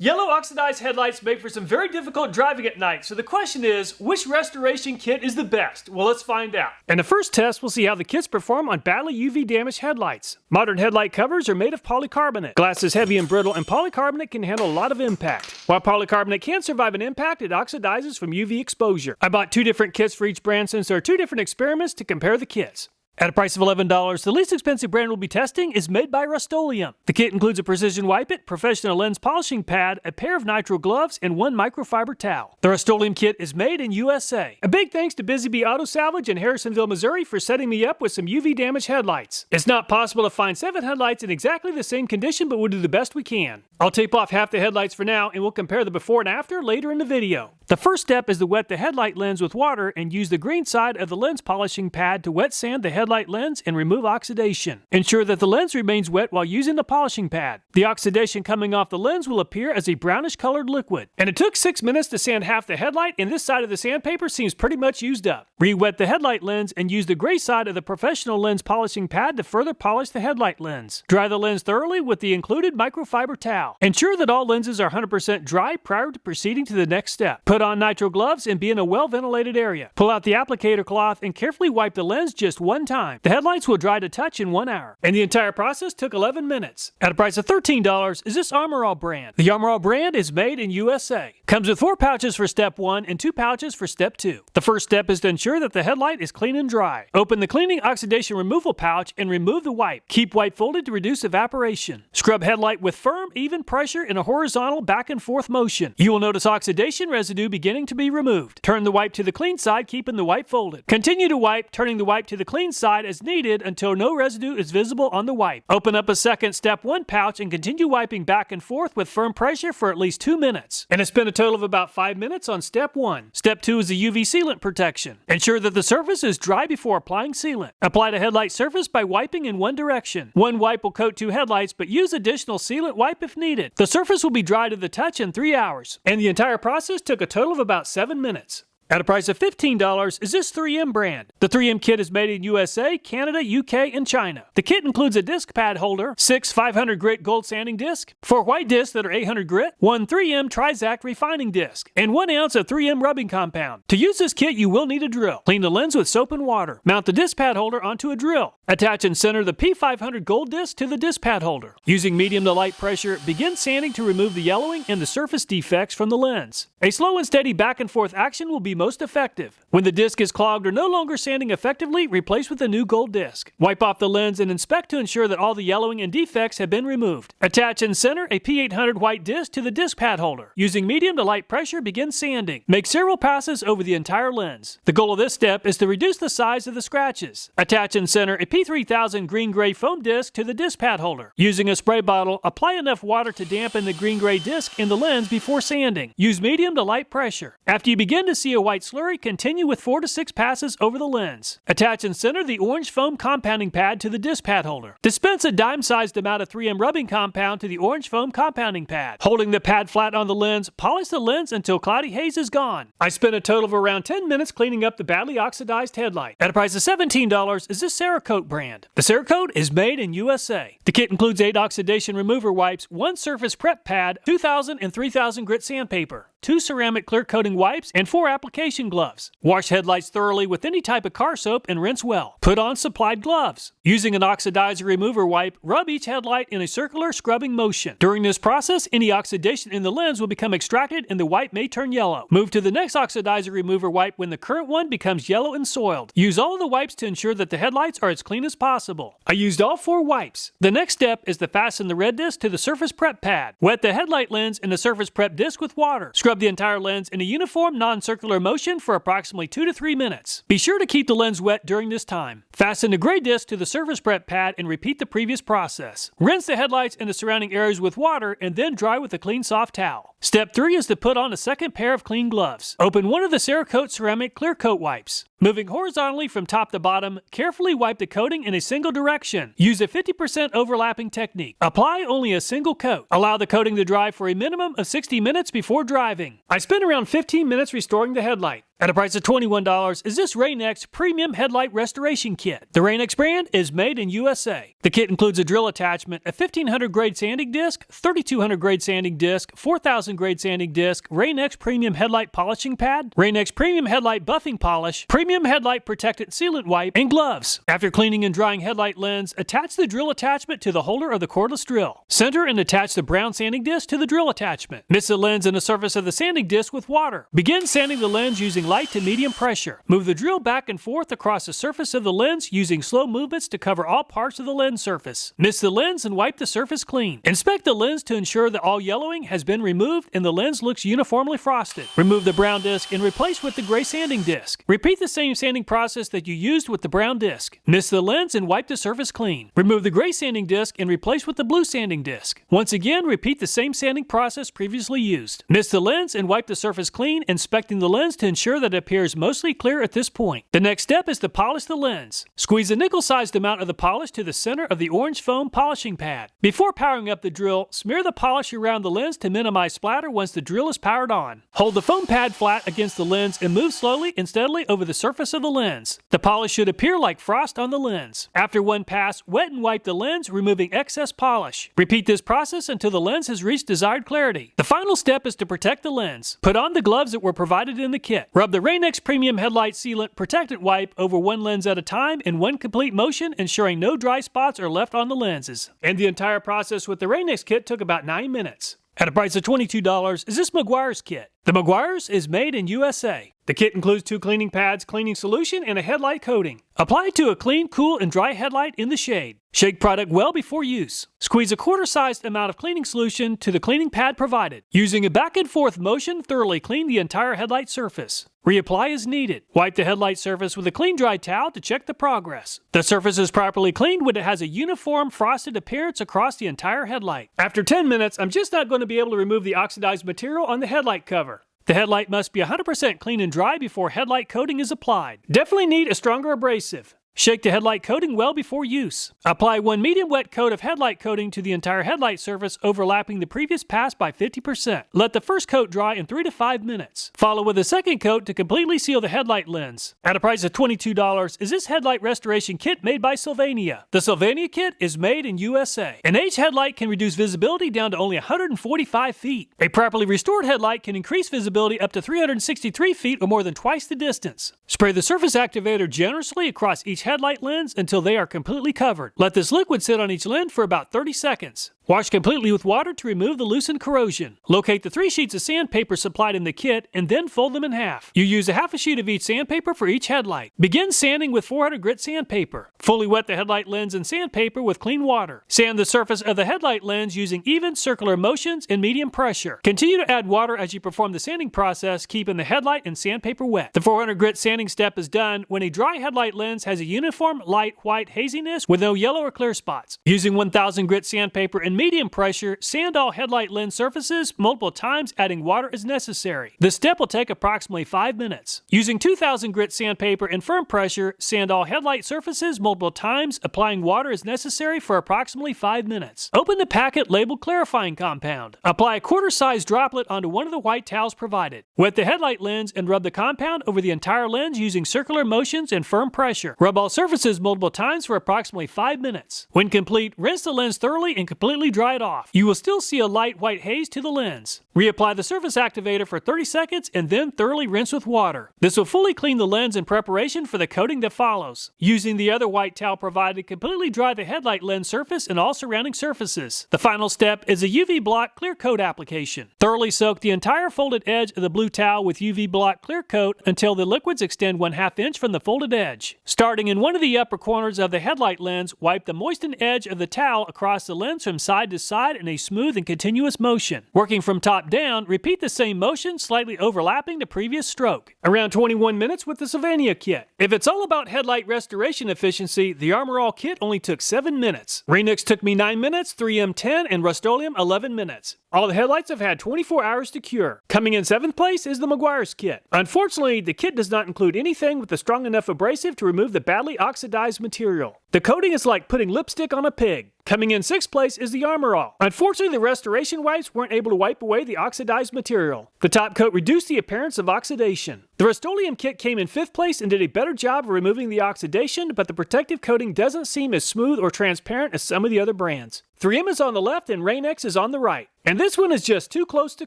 Yellow oxidized headlights make for some very difficult driving at night, so the question is, which restoration kit is the best? Well, let's find out. In the first test, we'll see how the kits perform on badly UV damaged headlights. Modern headlight covers are made of polycarbonate. Glass is heavy and brittle, and polycarbonate can handle a lot of impact. While polycarbonate can survive an impact, it oxidizes from UV exposure. I bought two different kits for each brand since there are two different experiments to compare the kits. At a price of $11, the least expensive brand we'll be testing is made by Rustoleum. The kit includes a precision wipe it, professional lens polishing pad, a pair of nitrile gloves, and one microfiber towel. The Rustoleum kit is made in USA. A big thanks to Busy Bee Auto Salvage in Harrisonville, Missouri for setting me up with some UV damaged headlights. It's not possible to find 7 headlights in exactly the same condition, but we'll do the best we can. I'll tape off half the headlights for now, and we'll compare the before and after later in the video. The first step is to wet the headlight lens with water and use the green side of the lens polishing pad to wet sand the headlight lens and remove oxidation. Ensure that the lens remains wet while using the polishing pad. The oxidation coming off the lens will appear as a brownish colored liquid. And it took 6 minutes to sand half the headlight, and this side of the sandpaper seems pretty much used up. Re-wet the headlight lens and use the gray side of the professional lens polishing pad to further polish the headlight lens. Dry the lens thoroughly with the included microfiber towel. Ensure that all lenses are 100% dry prior to proceeding to the next step. Put on nitrile gloves and be in a well-ventilated area. Pull out the applicator cloth and carefully wipe the lens just one time. The headlights will dry to touch in 1 hour. And the entire process took 11 minutes. At a price of $13 is this Armorall brand. The Armorall brand is made in USA. Comes with 4 pouches for step 1 and 2 pouches for step 2. The first step is to ensure that the headlight is clean and dry. Open the cleaning oxidation removal pouch and remove the wipe. Keep wipe folded to reduce evaporation. Scrub headlight with firm, even pressure in a horizontal back and forth motion. You will notice oxidation residue beginning to be removed. Turn the wipe to the clean side, keeping the wipe folded. Continue to wipe, turning the wipe to the clean side as needed until no residue is visible on the wipe. Open up a second step 1 pouch and continue wiping back and forth with firm pressure for at least 2 minutes. And it's been a total of about 5 minutes on step 1. Step 2 is the UV sealant protection. Ensure that the surface is dry before applying sealant. Apply the headlight surface by wiping in one direction. One wipe will coat 2 headlights, but use additional sealant wipe if needed. The surface will be dry to the touch in 3 hours. And the entire process took a total of about 7 minutes. At a price of $15 is this 3M brand. The 3M kit is made in USA, Canada, UK, and China. The kit includes a disc pad holder, 6 500 grit gold sanding disc, 4 white discs that are 800 grit, 1 3M Trizact refining disc, and 1 ounce of 3M rubbing compound. To use this kit, you will need a drill. Clean the lens with soap and water. Mount the disc pad holder onto a drill. Attach and center the P500 gold disc to the disc pad holder. Using medium to light pressure, begin sanding to remove the yellowing and the surface defects from the lens. A slow and steady back and forth action will be most effective. When the disc is clogged or no longer sanding effectively, replace with a new gold disc. Wipe off the lens and inspect to ensure that all the yellowing and defects have been removed. Attach and center a P800 white disc to the disc pad holder. Using medium to light pressure, begin sanding. Make several passes over the entire lens. The goal of this step is to reduce the size of the scratches. Attach and center a P3000 green-gray foam disc to the disc pad holder. Using a spray bottle, apply enough water to dampen the green-gray disc in the lens before sanding. Use medium to light pressure. After you begin to see a white slurry, continue with 4 to 6 passes over the lens. Attach and center the orange foam compounding pad to the disc pad holder. Dispense a dime-sized amount of 3M rubbing compound to the orange foam compounding pad. Holding the pad flat on the lens, polish the lens until cloudy haze is gone. I spent a total of around 10 minutes cleaning up the badly oxidized headlight. At a price of $17 is this Cerakote brand. The Cerakote is made in USA. The kit includes 8 oxidation remover wipes, 1 surface prep pad, 2,000 and 3,000 grit sandpaper, 2 ceramic clear coating wipes, and 4 application gloves. Wash headlights thoroughly with any type of car soap and rinse well. Put on supplied gloves. Using an oxidizer remover wipe, rub each headlight in a circular scrubbing motion. During this process, any oxidation in the lens will become extracted and the wipe may turn yellow. Move to the next oxidizer remover wipe when the current one becomes yellow and soiled. Use all of the wipes to ensure that the headlights are as clean as possible. I used all 4 wipes. The next step is to fasten the red disc to the surface prep pad. Wet the headlight lens and the surface prep disc with water. Scrub the entire lens in a uniform non-circular motion for approximately 2 to 3 minutes. Be sure to keep the lens wet during this time. Fasten the gray disc to the surface prep pad and repeat the previous process. Rinse the headlights and the surrounding areas with water and then dry with a clean soft towel. Step 3 is to put on a second pair of clean gloves. Open one of the Cerakote ceramic clear coat wipes. Moving horizontally from top to bottom, carefully wipe the coating in a single direction. Use a 50% overlapping technique. Apply only a single coat. Allow the coating to dry for a minimum of 60 minutes before driving. I spent around 15 minutes restoring the headlight. At a price of $21 is this Rain-X Premium Headlight Restoration Kit. The Rain-X brand is made in USA. The kit includes a drill attachment, a 1500 grade sanding disc, 3200 grade sanding disc, 4000 grade sanding disc, Rain-X Premium Headlight Polishing Pad, Rain-X Premium Headlight Buffing Polish, Premium Headlight Protectant Sealant Wipe, and gloves. After cleaning and drying headlight lens, attach the drill attachment to the holder of the cordless drill. Center and attach the brown sanding disc to the drill attachment. Mix the lens and the surface of the sanding disc with water. Begin sanding the lens using light to medium pressure. Move the drill back and forth across the surface of the lens using slow movements to cover all parts of the lens surface. Mist the lens and wipe the surface clean. Inspect the lens to ensure that all yellowing has been removed and the lens looks uniformly frosted. Remove the brown disc and replace with the gray sanding disc. Repeat the same sanding process that you used with the brown disc. Mist the lens and wipe the surface clean. Remove the gray sanding disc and replace with the blue sanding disc. Once again, repeat the same sanding process previously used. Mist the lens and wipe the surface clean, inspecting the lens to ensure that it appears mostly clear at this point. The next step is to polish the lens. Squeeze a nickel-sized amount of the polish to the center of the orange foam polishing pad. Before powering up the drill, smear the polish around the lens to minimize splatter once the drill is powered on. Hold the foam pad flat against the lens and move slowly and steadily over the surface of the lens. The polish should appear like frost on the lens. After one pass, wet and wipe the lens, removing excess polish. Repeat this process until the lens has reached desired clarity. The final step is to protect the lens. Put on the gloves that were provided in the kit. Rub the Rain-X Premium Headlight Sealant Protectant Wipe over one lens at a time in one complete motion, ensuring no dry spots are left on the lenses. And the entire process with the Rain-X kit took about 9 minutes. At a price of $22 is this Maguire's kit. The Maguire's is made in USA. The kit includes 2 cleaning pads, cleaning solution, and a headlight coating. Apply to a clean, cool, and dry headlight in the shade. Shake product well before use. Squeeze a quarter-sized amount of cleaning solution to the cleaning pad provided. Using a back and forth motion, thoroughly clean the entire headlight surface. Reapply as needed. Wipe the headlight surface with a clean dry towel to check the progress. The surface is properly cleaned when it has a uniform frosted appearance across the entire headlight. After 10 minutes, I'm just not going to be able to remove the oxidized material on the headlight cover. The headlight must be 100% clean and dry before headlight coating is applied. Definitely need a stronger abrasive. Shake the headlight coating well before use. Apply one medium wet coat of headlight coating to the entire headlight surface, overlapping the previous pass by 50%. Let the first coat dry in 3 to 5 minutes. Follow with a second coat to completely seal the headlight lens. At a price of $22 is this headlight restoration kit made by Sylvania. The Sylvania kit is made in USA. An aged headlight can reduce visibility down to only 145 feet. A properly restored headlight can increase visibility up to 363 feet or more than twice the distance. Spray the surface activator generously across each headlight lens until they are completely covered. Let this liquid sit on each lens for about 30 seconds. Wash completely with water to remove the loosened corrosion. Locate the 3 sheets of sandpaper supplied in the kit and then fold them in half. You use a half a sheet of each sandpaper for each headlight. Begin sanding with 400 grit sandpaper. Fully wet the headlight lens and sandpaper with clean water. Sand the surface of the headlight lens using even circular motions and medium pressure. Continue to add water as you perform the sanding process, keeping the headlight and sandpaper wet. The 400 grit sanding step is done when a dry headlight lens has a uniform light white haziness with no yellow or clear spots. Using 1000 grit sandpaper and medium pressure, sand all headlight lens surfaces multiple times, adding water as necessary. This step will take approximately 5 minutes. Using 2000 grit sandpaper and firm pressure, sand all headlight surfaces multiple times, applying water as necessary for approximately 5 minutes. Open the packet labeled clarifying compound. Apply a quarter-sized droplet onto one of the white towels provided. Wet the headlight lens and rub the compound over the entire lens using circular motions and firm pressure. Rub all surfaces multiple times for approximately 5 minutes. When complete, rinse the lens thoroughly and completely dry it off. You will still see a light white haze to the lens. Reapply the surface activator for 30 seconds and then thoroughly rinse with water. This will fully clean the lens in preparation for the coating that follows. Using the other white towel provided, completely dry the headlight lens surface and all surrounding surfaces. The final step is a UV block clear coat application. Thoroughly soak the entire folded edge of the blue towel with UV block clear coat until the liquids extend 1/2 inch from the folded edge. Starting in one of the upper corners of the headlight lens, wipe the moistened edge of the towel across the lens from side to side in a smooth and continuous motion. Working from top down, repeat the same motion, slightly overlapping the previous stroke. Around 21 minutes with the Sylvania kit. If it's all about headlight restoration efficiency, the Armorall kit only took 7 minutes. Rain-X took me 9 minutes, 3M 10, and Rustoleum 11 minutes. All the headlights have had 24 hours to cure. Coming in 7th place is the Maguire's kit. Unfortunately, the kit does not include anything with a strong enough abrasive to remove the badly oxidized material. The coating is like putting lipstick on a pig. Coming in 6th place is the Armorall. Unfortunately, the restoration wipes weren't able to wipe away the oxidized material. The top coat reduced the appearance of oxidation. The Rustoleum kit came in 5th place and did a better job of removing the oxidation, but the protective coating doesn't seem as smooth or transparent as some of the other brands. 3M is on the left and Rain-X is on the right. And this one is just too close to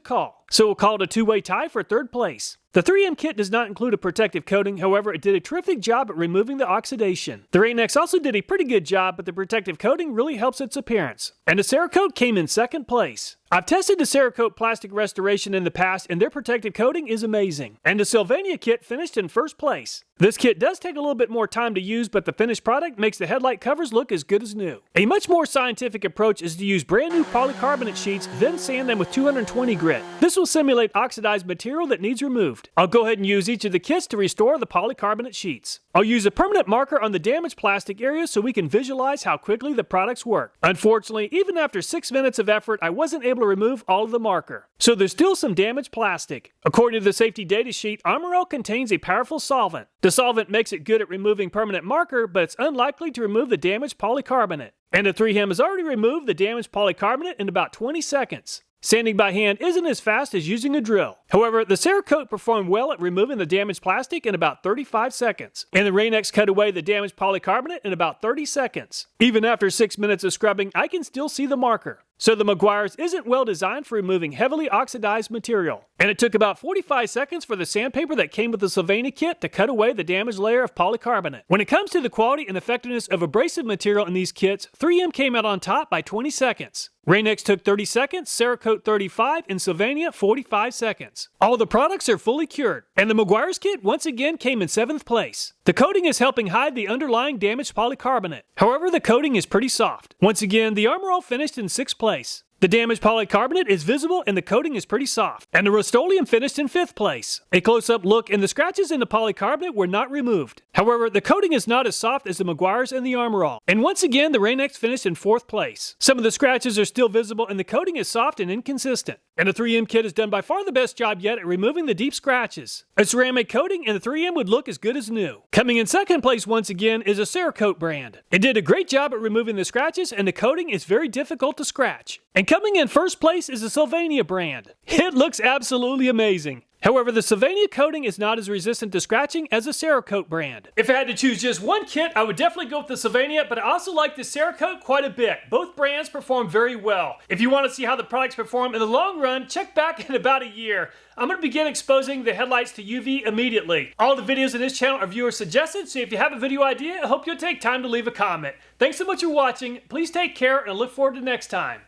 call, so we'll call it a two-way tie for 3rd place. The 3M kit does not include a protective coating, however, it did a terrific job at removing the oxidation. The Rain-X also did a pretty good job, but the protective coating really helps its appearance. And the Cerakote came in 2nd place. I've tested the Cerakote plastic restoration in the past, and their protective coating is amazing. And the Sylvania kit finished in 1st place. This kit does take a little bit more time to use, but the finished product makes the headlight covers look as good as new. A much more scientific approach is to use brand new polycarbonate sheets, then sand them with 220 grit. This will simulate oxidized material that needs removed. I'll go ahead and use each of the kits to restore the polycarbonate sheets. I'll use a permanent marker on the damaged plastic area so we can visualize how quickly the products work. Unfortunately, even after 6 minutes of effort, I wasn't able to remove all of the marker. So there's still some damaged plastic. According to the safety data sheet, Armorall contains a powerful solvent. The solvent makes it good at removing permanent marker, but it's unlikely to remove the damaged polycarbonate. And the 3M has already removed the damaged polycarbonate in about 20 seconds. Sanding by hand isn't as fast as using a drill. However, the Cerakote performed well at removing the damaged plastic in about 35 seconds, and the Rain-X cut away the damaged polycarbonate in about 30 seconds. Even after 6 minutes of scrubbing, I can still see the marker. So the Maguire's isn't well designed for removing heavily oxidized material. And it took about 45 seconds for the sandpaper that came with the Sylvania kit to cut away the damaged layer of polycarbonate. When it comes to the quality and effectiveness of abrasive material in these kits, 3M came out on top by 20 seconds. Rain-X took 30 seconds, Cerakote 35, and Sylvania 45 seconds. All the products are fully cured, and the Maguire's kit once again came in 7th place. The coating is helping hide the underlying damaged polycarbonate. However, the coating is pretty soft. Once again, the Armorall finished in 6th place. The damaged polycarbonate is visible and the coating is pretty soft. And the Rustoleum finished in 5th place. A close-up look and the scratches in the polycarbonate were not removed. However, the coating is not as soft as the Maguire's and the Armorall. And once again, the Rain-X finished in 4th place. Some of the scratches are still visible and the coating is soft and inconsistent. And the 3M kit has done by far the best job yet at removing the deep scratches. A ceramic coating and the 3M would look as good as new. Coming in 2nd place once again is a Cerakote brand. It did a great job at removing the scratches and the coating is very difficult to scratch. And coming in 1st place is the Sylvania brand. It looks absolutely amazing. However, the Sylvania coating is not as resistant to scratching as the Cerakote brand. If I had to choose just one kit, I would definitely go with the Sylvania, but I also like the Cerakote quite a bit. Both brands perform very well. If you want to see how the products perform in the long run, check back in about a year. I'm going to begin exposing the headlights to UV immediately. All the videos in this channel are viewer suggested, so if you have a video idea, I hope you'll take time to leave a comment. Thanks so much for watching. Please take care and look forward to next time.